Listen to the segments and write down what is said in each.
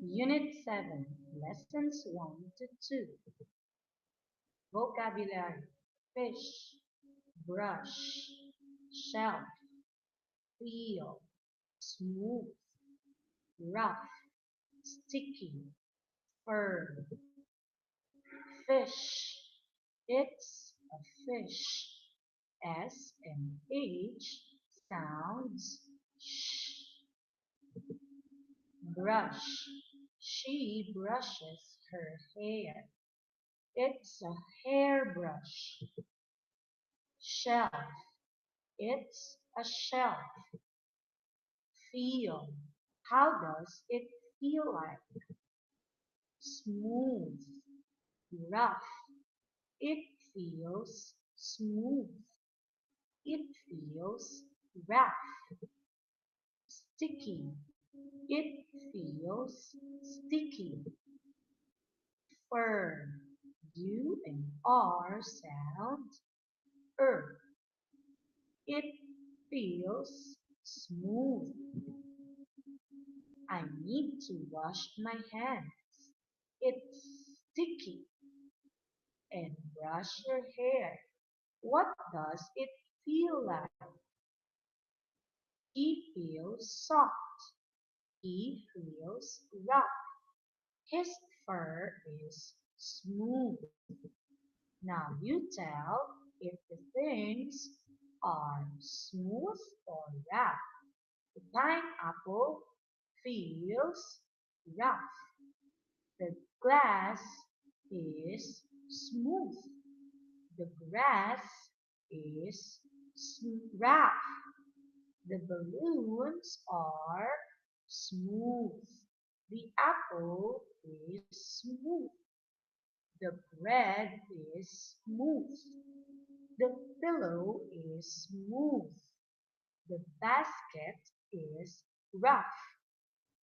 Unit 7, Lessons 1 to 2. Vocabulary: fish, brush, shelf, feel, smooth, rough, sticky, fur. Fish. It's a fish. S and H sounds sh. Brush. She brushes her hair. It's a hairbrush. Shelf. It's a shelf. Feel. How does it feel like? Smooth. Rough. It feels smooth. It feels rough. Sticky. It feels sticky. Fur. U and R sound er. It feels smooth. I need to wash my hands. It's sticky. And brush your hair. What does it feel like? He feels soft. He feels rough. His fur is smooth. Now you tell if the things are smooth or rough. The pineapple feels rough. The glass is smooth. The grass is rough. The balloons are smooth. The apple is smooth. The bread is smooth. The pillow is smooth. The basket is rough.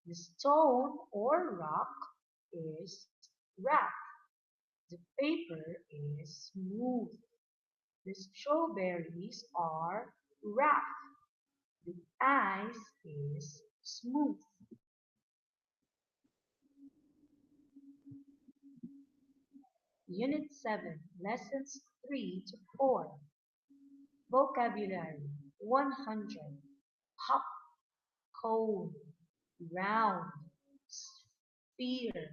The stone or rock is rough. The paper is smooth. The strawberries are rough. The ice is smooth. Unit 7, Lessons 3 to 4. Vocabulary 100. Hop, cone, round, sphere,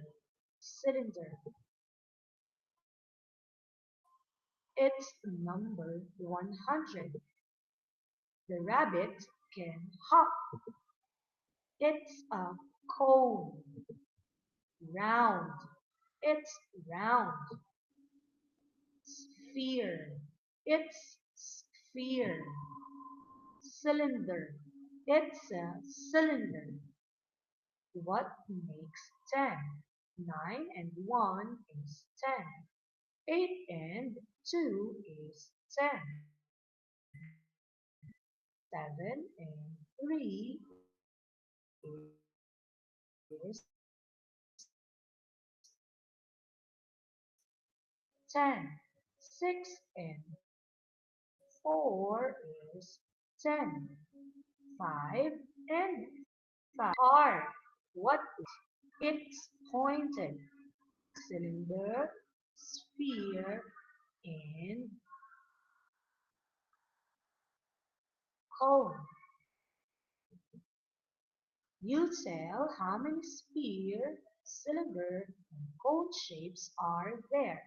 cylinder. It's number 100. The rabbit can hop. It's a cone. Round. It's round. Sphere. It's sphere. Cylinder. It's a cylinder. What makes 10? 9 and 1 is 10. 8 and 2 is 10. 7 and 3 is 10. 6 and 4 is 10. 5 and 5 are what is it's pointed. Cylinder, sphere, and cone. You tell how many sphere, cylinder, and cone shapes are there.